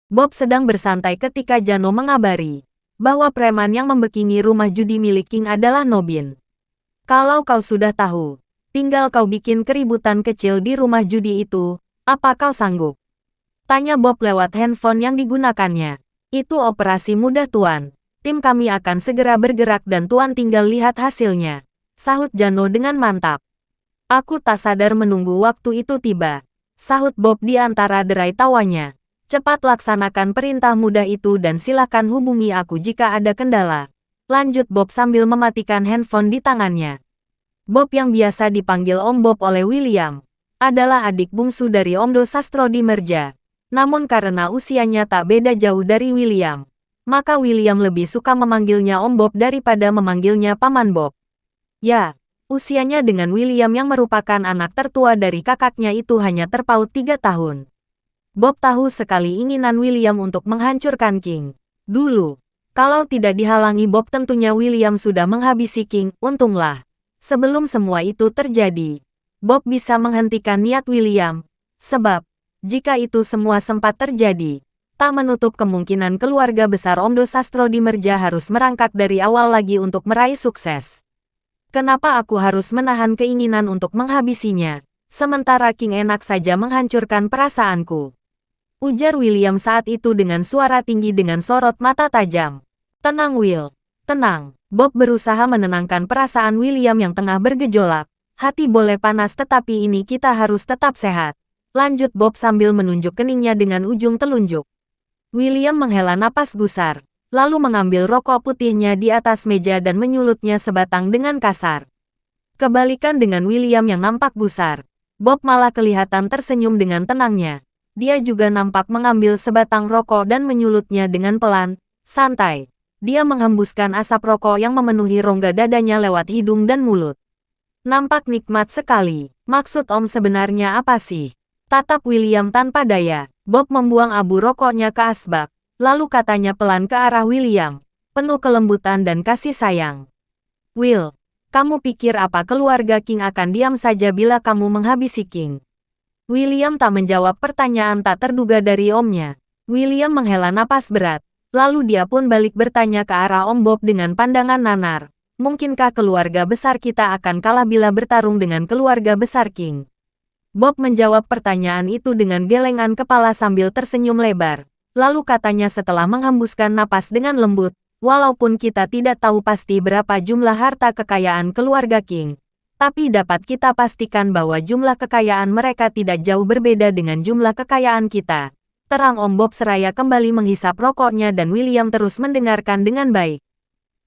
Bob sedang bersantai ketika Jano mengabari bahwa preman yang membekini rumah judi milik King adalah Nobin. Kalau kau sudah tahu, tinggal kau bikin keributan kecil di rumah judi itu, apa kau sanggup? Tanya Bob lewat handphone yang digunakannya. Itu operasi mudah Tuan. Tim kami akan segera bergerak dan Tuan tinggal lihat hasilnya. Sahut Jano dengan mantap. Aku tak sadar menunggu waktu itu tiba. Sahut Bob di antara derai tawanya. Cepat laksanakan perintah mudah itu dan silakan hubungi aku jika ada kendala. Lanjut Bob sambil mematikan handphone di tangannya. Bob yang biasa dipanggil Om Bob oleh William, adalah adik bungsu dari Om Do Sastrodimerja. Namun karena usianya tak beda jauh dari William, maka William lebih suka memanggilnya Om Bob daripada memanggilnya Paman Bob. Ya, usianya dengan William yang merupakan anak tertua dari kakaknya itu hanya terpaut 3 tahun. Bob tahu sekali inginan William untuk menghancurkan King. Dulu, kalau tidak dihalangi Bob tentunya William sudah menghabisi King, untunglah. Sebelum semua itu terjadi, Bob bisa menghentikan niat William. Sebab, jika itu semua sempat terjadi, tak menutup kemungkinan keluarga besar Om Do Sastrodimerja harus merangkak dari awal lagi untuk meraih sukses. Kenapa aku harus menahan keinginan untuk menghabisinya, sementara King enak saja menghancurkan perasaanku? Ujar William saat itu dengan suara tinggi dengan sorot mata tajam. Tenang Will, tenang. Bob berusaha menenangkan perasaan William yang tengah bergejolak. Hati boleh panas tetapi ini kita harus tetap sehat. Lanjut Bob sambil menunjuk keningnya dengan ujung telunjuk. William menghela napas gusar, lalu mengambil rokok putihnya di atas meja dan menyulutnya sebatang dengan kasar. Kebalikan dengan William yang nampak gusar, Bob malah kelihatan tersenyum dengan tenangnya. Dia juga nampak mengambil sebatang rokok dan menyulutnya dengan pelan, santai. Dia menghembuskan asap rokok yang memenuhi rongga dadanya lewat hidung dan mulut. Nampak nikmat sekali. Maksud Om sebenarnya apa sih? Tatap William tanpa daya. Bob membuang abu rokoknya ke asbak. Lalu katanya pelan ke arah William, penuh kelembutan dan kasih sayang. Will, kamu pikir apa keluarga King akan diam saja bila kamu menghabisi King? William tak menjawab pertanyaan tak terduga dari omnya. William menghela napas berat. Lalu dia pun balik bertanya ke arah Om Bob dengan pandangan nanar. Mungkinkah keluarga besar kita akan kalah bila bertarung dengan keluarga besar King? Bob menjawab pertanyaan itu dengan gelengan kepala sambil tersenyum lebar. Lalu katanya setelah menghembuskan napas dengan lembut, walaupun kita tidak tahu pasti berapa jumlah harta kekayaan keluarga King, tapi dapat kita pastikan bahwa jumlah kekayaan mereka tidak jauh berbeda dengan jumlah kekayaan kita. Terang Om Bob seraya kembali menghisap rokoknya dan William terus mendengarkan dengan baik.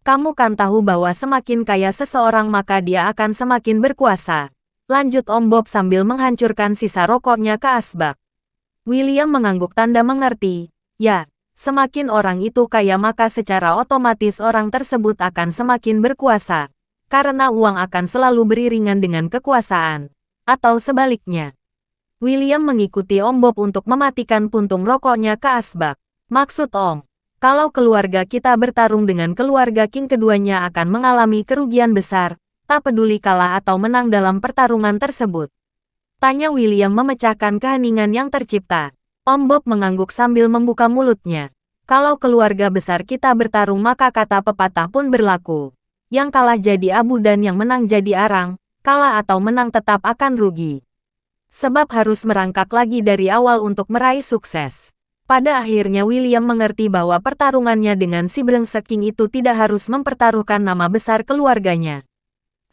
Kamu kan tahu bahwa semakin kaya seseorang maka dia akan semakin berkuasa. Lanjut Om Bob sambil menghancurkan sisa rokoknya ke asbak. William mengangguk tanda mengerti. Ya, semakin orang itu kaya maka secara otomatis orang tersebut akan semakin berkuasa. Karena uang akan selalu beriringan dengan kekuasaan. Atau sebaliknya. William mengikuti Om Bob untuk mematikan puntung rokoknya ke asbak. Maksud Om, kalau keluarga kita bertarung dengan keluarga King keduanya akan mengalami kerugian besar, tak peduli kalah atau menang dalam pertarungan tersebut. Tanya William memecahkan keheningan yang tercipta. Om Bob mengangguk sambil membuka mulutnya. Kalau keluarga besar kita bertarung maka kata pepatah pun berlaku. Yang kalah jadi abu dan yang menang jadi arang, kalah atau menang tetap akan rugi. Sebab harus merangkak lagi dari awal untuk meraih sukses. Pada akhirnya William mengerti bahwa pertarungannya dengan si brengsek King itu tidak harus mempertaruhkan nama besar keluarganya.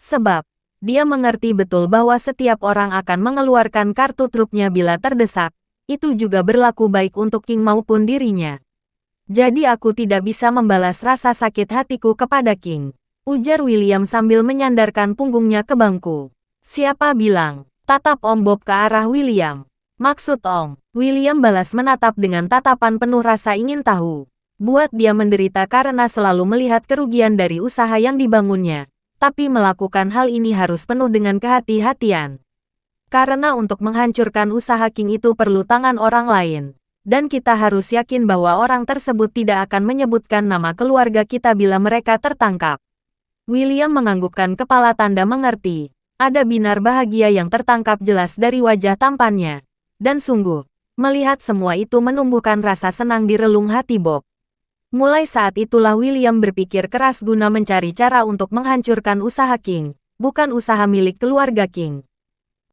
Sebab, dia mengerti betul bahwa setiap orang akan mengeluarkan kartu trupnya bila terdesak, itu juga berlaku baik untuk King maupun dirinya. Jadi aku tidak bisa membalas rasa sakit hatiku kepada King. Ujar William sambil menyandarkan punggungnya ke bangku. Siapa bilang? Tatap Om Bob ke arah William. Maksud Om? William balas menatap dengan tatapan penuh rasa ingin tahu. Buat dia menderita karena selalu melihat kerugian dari usaha yang dibangunnya. Tapi melakukan hal ini harus penuh dengan kehati-hatian. Karena untuk menghancurkan usaha King itu perlu tangan orang lain. Dan kita harus yakin bahwa orang tersebut tidak akan menyebutkan nama keluarga kita bila mereka tertangkap. William menganggukkan kepala tanda mengerti. Ada binar bahagia yang tertangkap jelas dari wajah tampannya. Dan sungguh, Melihat semua itu menumbuhkan rasa senang di relung hati Bob. Mulai saat itulah William berpikir keras guna mencari cara untuk menghancurkan usaha King, bukan usaha milik keluarga King.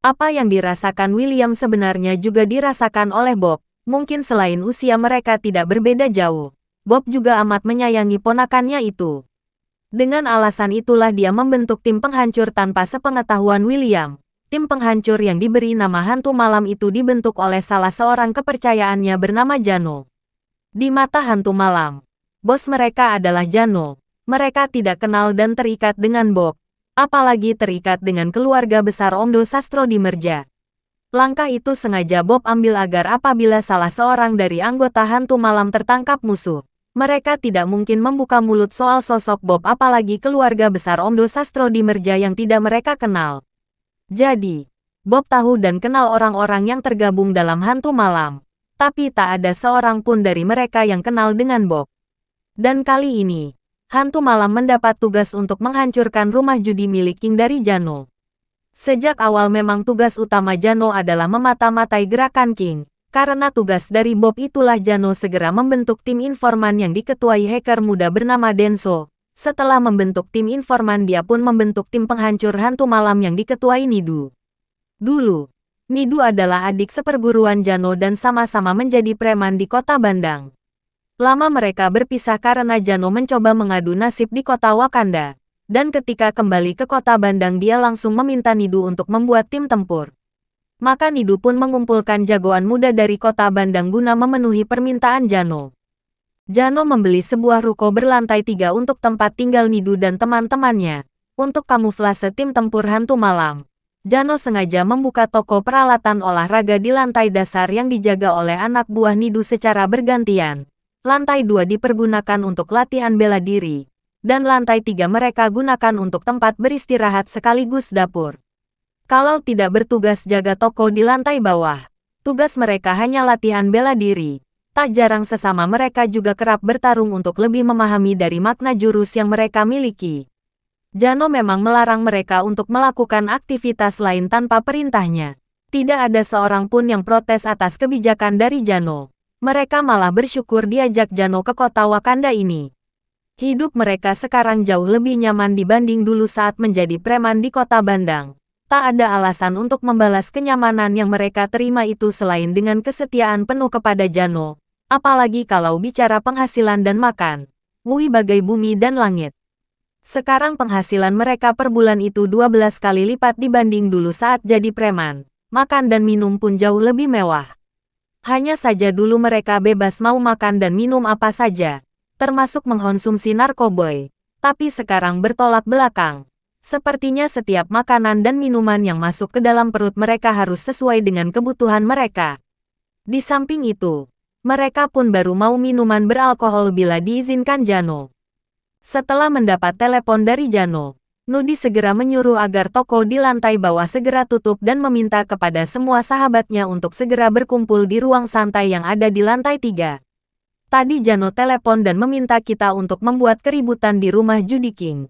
Apa yang dirasakan William sebenarnya juga dirasakan oleh Bob. Mungkin selain usia mereka tidak berbeda jauh, Bob juga amat menyayangi ponakannya itu. Dengan alasan itulah dia membentuk tim penghancur tanpa sepengetahuan William. Tim penghancur yang diberi nama Hantu Malam itu dibentuk oleh salah seorang kepercayaannya bernama Jano. Di mata Hantu Malam, bos mereka adalah Jano. Mereka tidak kenal dan terikat dengan Bob, apalagi terikat dengan keluarga besar Omdo Sastro di Merja. Langkah itu sengaja Bob ambil agar apabila salah seorang dari anggota Hantu Malam tertangkap musuh, mereka tidak mungkin membuka mulut soal sosok Bob apalagi keluarga besar Omdo Sastro di Merja yang tidak mereka kenal. Jadi, Bob tahu dan kenal orang-orang yang tergabung dalam Hantu Malam, tapi tak ada seorang pun dari mereka yang kenal dengan Bob. Dan kali ini, Hantu Malam mendapat tugas untuk menghancurkan rumah judi milik King dari Jano. Sejak awal memang tugas utama Jano adalah memata-matai gerakan King. Karena tugas dari Bob itulah Jano segera membentuk tim informan yang diketuai hacker muda bernama Denso. Setelah membentuk tim informan dia pun membentuk tim penghancur Hantu Malam yang diketuai Nidu. Dulu, Nidu adalah adik seperguruan Jano dan sama-sama menjadi preman di kota Bandang. Lama mereka berpisah karena Jano mencoba mengadu nasib di kota Wakanda. Dan ketika kembali ke kota Bandang dia langsung meminta Nidu untuk membuat tim tempur. Maka Nidu pun mengumpulkan jagoan muda dari kota Bandang guna memenuhi permintaan Jano. Jano membeli sebuah ruko berlantai 3 untuk tempat tinggal Nidu dan teman-temannya. Untuk kamuflase tim tempur Hantu Malam, Jano sengaja membuka toko peralatan olahraga di lantai dasar yang dijaga oleh anak buah Nidu secara bergantian. Lantai 2 dipergunakan untuk latihan bela diri. Dan lantai 3 mereka gunakan untuk tempat beristirahat sekaligus dapur. Kalau tidak bertugas jaga toko di lantai bawah, tugas mereka hanya latihan bela diri. Tak jarang sesama mereka juga kerap bertarung untuk lebih memahami dari makna jurus yang mereka miliki. Jano memang melarang mereka untuk melakukan aktivitas lain tanpa perintahnya. Tidak ada seorang pun yang protes atas kebijakan dari Jano. Mereka malah bersyukur diajak Jano ke kota Wakanda ini. Hidup mereka sekarang jauh lebih nyaman dibanding dulu saat menjadi preman di kota Bandang. Tak ada alasan untuk membalas kenyamanan yang mereka terima itu selain dengan kesetiaan penuh kepada Jano. Apalagi kalau bicara penghasilan dan makan. Wui bagai bumi dan langit. Sekarang penghasilan mereka per bulan itu 12 kali lipat dibanding dulu saat jadi preman. Makan dan minum pun jauh lebih mewah. Hanya saja dulu mereka bebas mau makan dan minum apa saja, termasuk mengkonsumsi narkoboy. Tapi sekarang bertolak belakang. Sepertinya setiap makanan dan minuman yang masuk ke dalam perut mereka harus sesuai dengan kebutuhan mereka. Di samping itu, mereka pun baru mau minuman beralkohol bila diizinkan Jano. Setelah mendapat telepon dari Jano, Nudi segera menyuruh agar toko di lantai bawah segera tutup dan meminta kepada semua sahabatnya untuk segera berkumpul di ruang santai yang ada di lantai 3. Tadi Jano telepon dan meminta kita untuk membuat keributan di rumah judi King.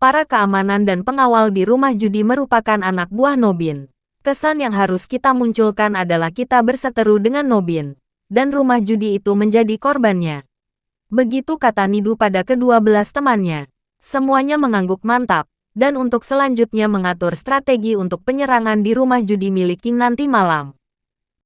Para keamanan dan pengawal di rumah judi merupakan anak buah Nobin. Kesan yang harus kita munculkan adalah kita berseteru dengan Nobin. Dan rumah judi itu menjadi korbannya. Begitu kata Nidu pada ke-12 temannya. Semuanya mengangguk mantap. Dan untuk selanjutnya mengatur strategi untuk penyerangan di rumah judi milik King nanti malam.